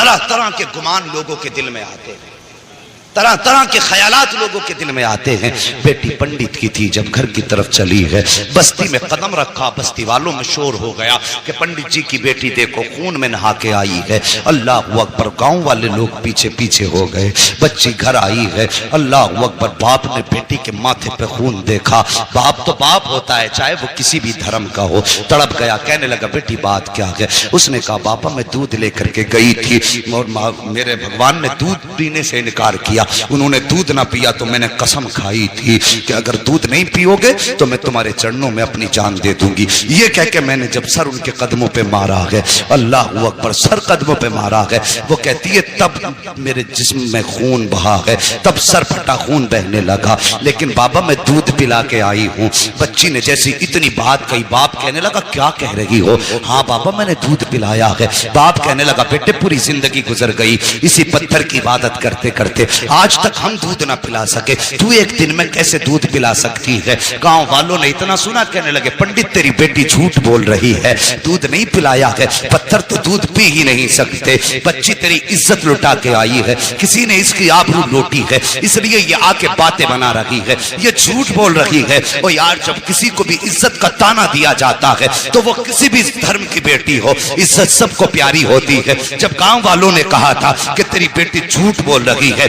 طرح طرح کے گمان لوگوں کے دل میں آتے ہیں، طرح طرح کے خیالات لوگوں کے دل میں آتے ہیں۔ بیٹی پنڈت کی تھی، جب گھر کی طرف چلی ہے، بستی میں قدم رکھا، بستی والوں میں شور ہو گیا کہ پنڈت جی کی بیٹی دیکھو خون میں نہا کے آئی ہے۔ اللہ اکبر، گاؤں والے لوگ پیچھے پیچھے ہو گئے۔ بچی گھر آئی ہے، اللہ اکبر، باپ نے بیٹی کے ماتھے پہ خون دیکھا۔ باپ تو باپ ہوتا ہے، چاہے وہ کسی بھی دھرم کا ہو۔ تڑپ گیا، کہنے لگا بیٹی بات کیا ہے؟ اس نے کہا بابا میں دودھ لے کر کے گئی تھی اور میرے بھگوان نے دودھ پینے سے انکار کیا، انہوں نے دودھ نہ پیا تو میں نے قسم کھائی تھی کہ اگر دودھ نہیں پیو گے تو میں تمہارے چرنوں میں اپنی جان دے دوں گی۔ یہ کہہ کے میں نے جب سر ان کے قدموں پہ مارا ہے، اللہ اکبر، سر قدموں پہ مارا ہے، وہ کہتی ہے تب میرے جسم میں خون بہا ہے، تب سر پھٹا خون بہنے لگا، لیکن بابا میں دودھ پلا کے آئی ہوں۔ بچی نے جیسی اتنی بات کہی، باپ کہنے لگا کیا کہہ رہی ہو؟ ہاں بابا میں نے دودھ پلایا ہے۔ باپ کہنے لگا بیٹے پوری زندگی گزر گئی اسی پتھر کی عبادت کرتے کرتے، آج تک ہم دودھ نہ پلا سکے، تو ایک دن میں کیسے دودھ پلا سکتی ہے؟ گاؤں والوں نے اتنا سنا، کہنے لگے پنڈت تیری بیٹی جھوٹ بول رہی ہے، دودھ نہیں پلایا ہے، پتھر تو دودھ پی ہی نہیں سکتے، بچی تیری عزت لٹا کے آئی ہے، کسی نے اس کی آبرو لوٹی ہے، اس لیے یہ آ کے باتیں بنا رہی ہے، یہ جھوٹ بول رہی ہے۔ اور یار جب کسی کو بھی عزت کا تانا دیا جاتا ہے تو وہ کسی بھی دھرم کی بیٹی ہو، عزت سب کو پیاری ہوتی ہے۔ جب گاؤں والوں نے کہا تھا کہ تیری بیٹی جھوٹ بول رہی ہے،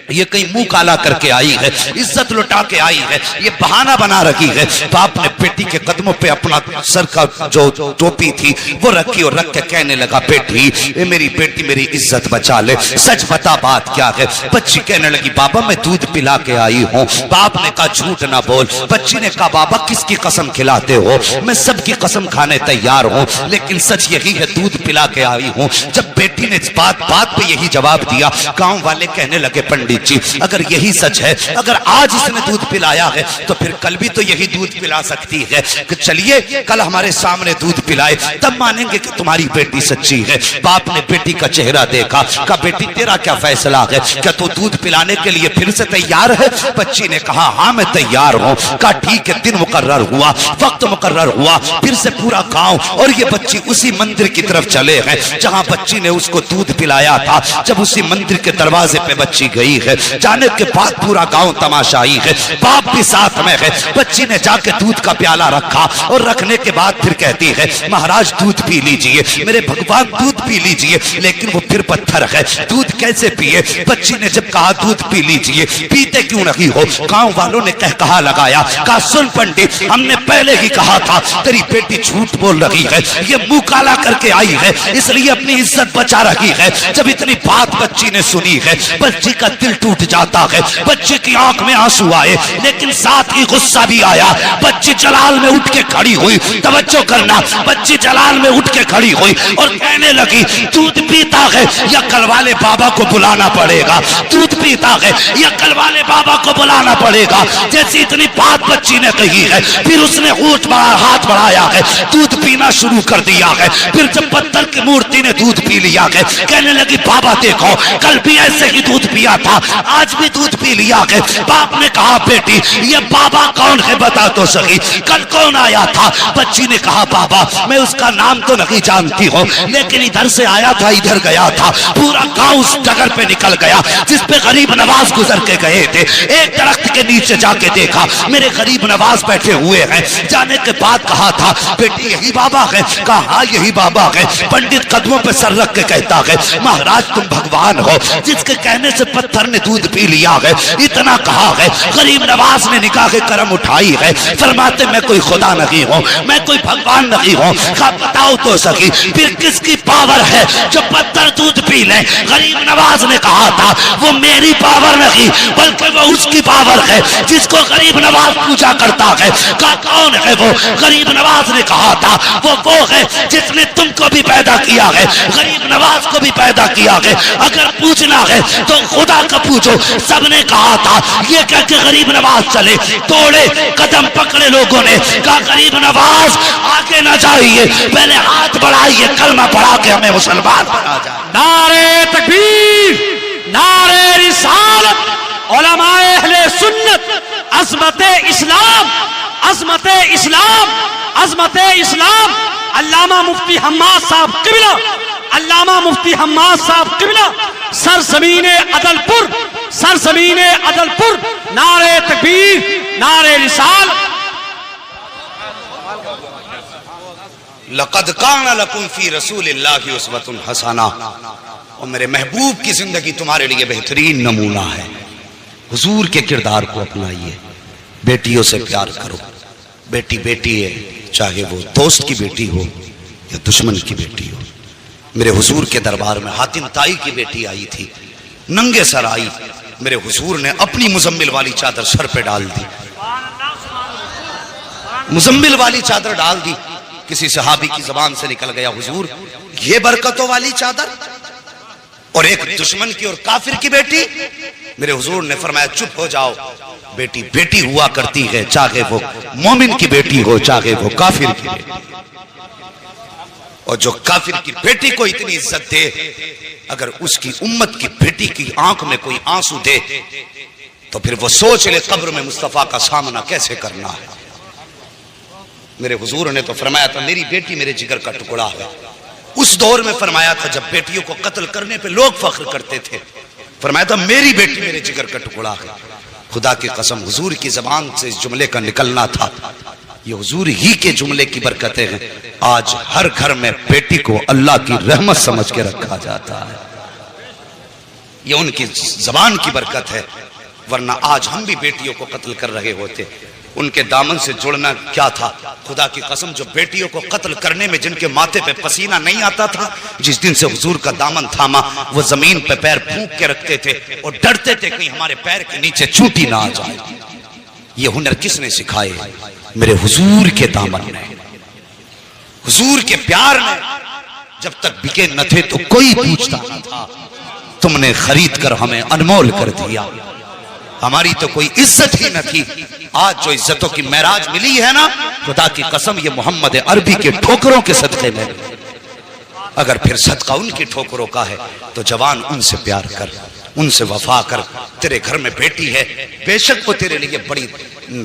یہ کہیں منہ کالا کر کے آئی ہے، عزت لٹا کے آئی ہے، یہ بہانہ بنا رہی ہے، باپ نے بیٹی کے قدموں پہ اپنا سر کا جو ٹوپی تھی وہ رکھی اور رکھ کے کہنے لگا بیٹی اے میری بیٹی میری عزت بچا لے، سچ بتا بات کیا ہے؟ بچی کہنے لگی بابا میں دودھ پلا کے آئی ہوں۔ باپ نے کہا جھوٹ نہ بول۔ بچی نے کہا بابا کس کی قسم کھلاتے ہو؟ میں سب کی قسم کھانے تیار ہوں، لیکن سچ یہی ہے دودھ پلا کے آئی ہوں۔ جب بیٹی نے بات پہ یہی جواب دیا، گاؤں والے کہنے لگے پنڈت جی اگر یہی سچ ہے، اگر آج اس نے دودھ پلایا ہے تو پھر کل بھی تو یہی دودھ پلا سکتی ہے، کہ چلیے کل ہمارے سامنے دودھ پلائے تب مانیں گے کہ تمہاری بیٹی سچی ہے۔ باپ نے بیٹی کا چہرہ دیکھا، کہا بیٹی تیرا کیا فیصلہ ہے؟ کیا تو دودھ پلانے کے لیے پھر سے تیار ہے؟ بچی نے کہا ہاں میں تیار ہوں۔ کہا ٹھیک ہے، دن مقرر ہوا، وقت مقرر ہوا، پھر سے پورا گاؤں اور یہ بچی اسی مندر کی طرف چلے ہیں جہاں بچی نے اس کو دودھ پلایا تھا۔ جب اسی مندر کے دروازے پہ بچی گئی ہے، جانے کے بعد پورا گاؤں تماشائی ہے، باپ بھی ساتھ میں ہے۔ بچی نے جا کے دودھ کا پیالہ رکھا اور رکھنے کے بعد پھر کہتی ہے مہاراج دودھ پی لیجئے، میرے بھگوان دودھ پی لیجئے، لیکن وہ پھر پتھر ہے، دودھ کیسے پیے؟ بچی نے جب کہا دودھ پی لیجئے، پیتے کیوں نہیں ہو؟ گاؤں والوں نے کہا لگایا، کہا سن پنڈت ہم نے پہلے ہی کہا تھا تیری بیٹی جھوٹ بول رہی ہے، یہ منہ کالا کر کے آئی ہے اس لیے اپنی عزت بچا رہی ہے۔ جب اتنی بات بچی نے سنی ہے، بچی کا دل ٹوٹ جاتا ہے، بچے کی آنکھ میں آنسو آئے لیکن ساتھ ہی غصہ بھی آیا۔ بچی جلال میں اٹھ کے کھڑی ہوئی، توجہ کرنا، بچی جلال میں اٹھ کے کھڑی ہوئی اور کہنے لگی دودھ پیتا ہے یا کل والے بابا کو بلانا پڑے گا، دودھ پیتا ہے یا کل والے بابا کو بلانا پڑے گا۔ جیسی اتنی بات بچی نے کہی ہے، پھر اس نے ہاتھ بڑھایا ہے، دودھ پینا شروع کر دیا ہے۔ پھر جب پتھر کی مورتی نے دودھ پی لیا ہے، کہنے لگی بابا دیکھو کل بھی ایسے ہی دودھ پیا تھا، آج بھی دودھ پی لیا ہے۔ باپ نے کہا بیٹی یہ بابا کون ہے بتا تو سکی، کل کون آیا تھا؟ بچی نے کہا بابا میں اس کا نام تو نہیں جانتی ہوں، لیکن ادھر سے آیا تھا ادھر گیا تھا، پورا گاؤں اس ڈگر پہ نکل گیا جس پہ غریب نواز گزر کے گئے تھے۔ ایک درخت کے نیچے جا کے دیکھا میرے غریب نواز بیٹھے ہوئے ہیں۔ جانے کے بعد کہا تھا بیٹی یہی بابا ہے؟ کہا ہاں یہی بابا ہے۔ پنڈت قدموں پہ سر رکھ کے کہتا ہے مہاراج تم بھگوان ہو، جس کے کہنے سے پتھر نے دودھ پی لیا ہے، اتنا کہا ہے۔ غریب نواز نے نکاح کرم اٹھائی ہے، فرماتے میں کوئی خدا نہیں ہوں، میں کوئی بھگوان نہیں ہوں۔ کہا بتاؤ تو سکی پھر کس کی پاور ہے جو پتھر دودھ پی لے؟ غریب نواز نے کہا تھا وہ میری پاور نہیں بلکہ وہ اس کی پاور ہے جس کو غریب نواز پوجا کرتا ہے۔ کہا کون ہے وہ؟ غریب نواز نے کہا تھا وہ ہے جس نے تم کو بھی پیدا کیا ہے، غریب نواز کو بھی پیدا کیا ہے، اگر پوچھنا ہے تو خدا کا پوچھو۔ سب نے کہا تھا یہ کہہ کے غریب نواز چلے، توڑے قدم پکڑے لوگوں نے، کہا غریب نواز آگے نہ جائیے، پہلے ہاتھ بڑھائیے، کلمہ پڑھا کے ہمیں مسلمان بنا جائے۔ نعرے تکبیر، نعرے رسالت، علماء اہل سنت، عظمت اسلام، عظمت اسلام، عظمت اسلام، علامہ مفتی حماد صاحب قبلہ علامہ مفتی حماد صاحب قبلہ سرزمین عدل پور نعرہ تکبیر نعرہ رسال. لقد کان لکم فی رسول اللہ اسوۃ حسنہ، اور میرے محبوب کی زندگی تمہارے لیے بہترین نمونہ ہے. حضور کے کردار کو اپنائیے. بیٹیوں سے پیار کرو. بیٹی بیٹی ہے، چاہے وہ دوست کی بیٹی ہو یا دشمن کی بیٹی ہو. میرے حضور کے دربار میں حاتم طائی کی بیٹی آئی تھی، ننگے سر آئی. میرے حضور نے اپنی مزمل والی چادر سر پہ ڈال دی. مزمل والی چادر ڈال دی. کسی صحابی کی زبان سے نکل گیا، حضور یہ برکتوں والی چادر، اور ایک دشمن کی اور کافر کی بیٹی. میرے حضور نے فرمایا چپ ہو جاؤ. بیٹی بیٹی ہوا کرتی ہے، چاہے وہ مومن کی بیٹی ہو چاہے وہ کافر کی بیٹی. اور جو کافر کی بیٹی کو اتنی عزت دے، اگر اس کی امت کی بیٹی کی آنکھ میں کوئی آنسو دے تو پھر وہ سوچ لے قبر میں مصطفیٰ کا سامنا کیسے کرنا ہے. میرے حضور نے تو فرمایا تھا میری بیٹی میرے جگر کا ٹکڑا ہے. اس دور میں فرمایا تھا جب بیٹیوں کو قتل کرنے پہ لوگ فخر کرتے تھے، فرمایا تھا میری بیٹی میرے جگر کا ٹکڑا ہے. خدا کی قسم حضور کی زبان سے اس جملے کا نکلنا تھا. یہ حضور ہی کے جملے کی برکتیں ہیں. آج ہر گھر میں بیٹی کو اللہ کی رحمت سمجھ کے رکھا جاتا ہے. یہ ان کی زبان کی برکت ہے، ورنہ آج ہم بھی بیٹیوں کو قتل کر رہے ہوتے. ان کے دامن سے جڑنا کیا تھا. خدا کی قسم جو بیٹیوں کو قتل کرنے میں جن کے ماتھے پہ پسینہ نہیں آتا تھا، جس دن سے حضور کا دامن تھاما وہ زمین پہ پیر پھونک کے رکھتے تھے اور ڈرتے تھے کہیں ہمارے پیر کے نیچے چوٹی نہ آ جائے. یہ ہنر کس نے سکھائے؟ میرے حضور کے دامن نے، حضور کے پیار نے. جب تک بکے نہ تھے تو کوئی پوچھتا نہ تھا، تم نے خرید کر ہمیں انمول کر دیا. ہماری تو کوئی عزت ہی نہ تھی. آج جو عزتوں کی معراج ملی ہے نا، خدا کی قسم یہ محمد عربی کے ٹھوکروں کے صدقے میں. اگر پھر صدقہ ان کی ٹھوکروں کا ہے تو جوان ان سے پیار کر، ان سے وفا کر. تیرے گھر میں بیٹی ہے، بے شک وہ تیرے لیے بڑی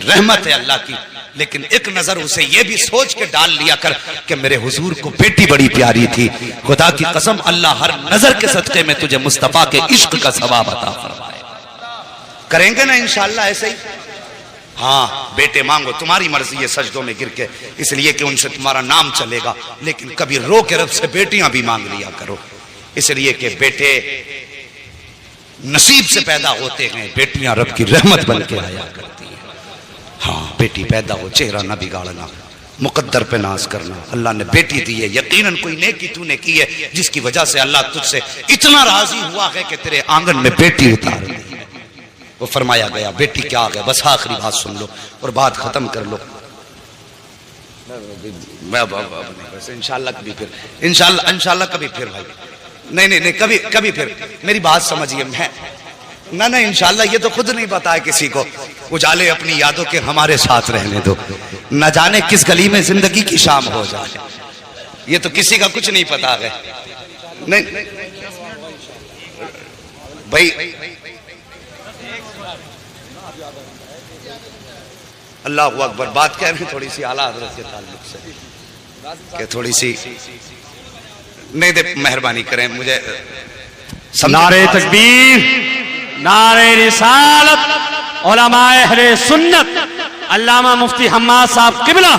رحمت ہے اللہ کی، لیکن ایک نظر اسے یہ بھی سوچ کے ڈال لیا کر کہ میرے حضور کو بیٹی بڑی پیاری تھی. خدا کی قسم اللہ ہر نظر کے صدقے میں تجھے مصطفیٰ کے عشق کا ثواب عطا فرمائے. کریں گے نا انشاءاللہ ایسے ہی؟ ہاں بیٹے مانگو، تمہاری مرضی ہے سجدوں میں گر کے، اس لیے کہ ان سے تمہارا نام چلے گا. لیکن کبھی رو کے رب سے بیٹیاں بھی مانگ لیا کرو، اس لیے کہ بیٹے نصیب سے پیدا ہوتے ہیں، بیٹیاں رب کی رحمت بن کے آیا کرتی ہیں. ہاں بیٹی پیدا ہو، چہرہ نہ بگاڑنا، مقدر پہ ناز کرنا. اللہ نے بیٹی دی ہے، یقیناً کوئی نیکی تو نے کی ہے جس کی وجہ سے اللہ تجھ سے اتنا راضی ہوا ہے کہ تیرے آنگن میں بیٹی اتار دی. وہ فرمایا گیا بیٹی کیا آ گیا. بس آخری بات سن لو اور بات ختم کر لو. انشاءاللہ کبھی پھر، انشاءاللہ کبھی پھر بھائی. نہیں کبھی پھر میری بات سمجھیے. میں نہ انشاءاللہ یہ تو خود نہیں پتا ہے کسی کو. اجالے اپنی یادوں کے ہمارے ساتھ رہنے دو. نہ جانے کس گلی میں زندگی کی شام ہو جائے، یہ تو کسی کا کچھ نہیں پتا ہے. نہیں بھائی اللہ اکبر. بات کہہ رہے ہیں تھوڑی سی اعلیٰ حضرت کے تعلق سے کہ تھوڑی سی نہیں دے، مہربانی کریں مجھے. نعرہ تکبیر نعرہ رسالت علماء اہل سنت علامہ مفتی حماد صاحب قبلہ،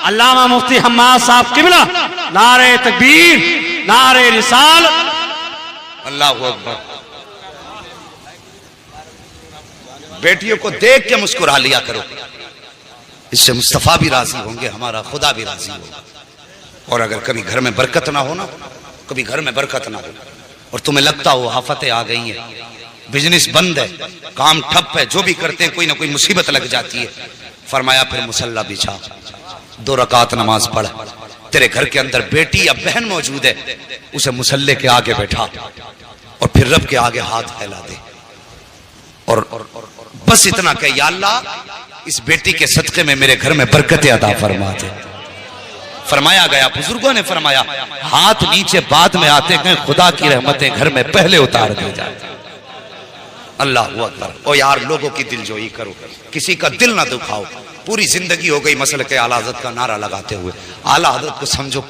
علامہ مفتی حماد صاحب قبلہ، نعرہ تکبیر نعرہ رسالت. اللہ اکبر. بیٹیوں کو دیکھ کے مسکرا لیا کرو، اس سے مصطفیٰ بھی راضی ہوں گے، ہمارا خدا بھی راضی ہوگا. اور اگر کبھی گھر میں برکت نہ ہونا، کبھی گھر میں برکت نہ ہو اور تمہیں لگتا ہو آفتیں آ گئی ہیں، بزنس بند ہے، کام ٹھپ ہے، جو بھی کرتے ہیں کوئی نہ کوئی مصیبت لگ جاتی ہے، فرمایا پھر مصلی بچھا، 2 رکعت نماز پڑھ. تیرے گھر کے اندر بیٹی یا بہن موجود ہے، اسے مصلی کے آگے بیٹھا اور پھر رب کے آگے ہاتھ پھیلا دے اور بس اتنا کہ یا اللہ اس بیٹی کے صدقے میں میرے گھر میں برکت عطا فرما دے. فرمایا گیا، بزرگوں نے فرمایا ہاتھ نیچے بعد میں آتے ہیں، خدا کی رحمتیں گھر میں پہلے اتار دی جاتی. اللہ اکبر. او یار لوگوں کی دل جوئی کرو، کسی کا دل نہ دکھاؤ. پوری زندگی ہو گئی مسلک اعلیٰ حضرت کا نعرہ لگاتے ہوئے. اعلیٰ حضرت کو سمجھو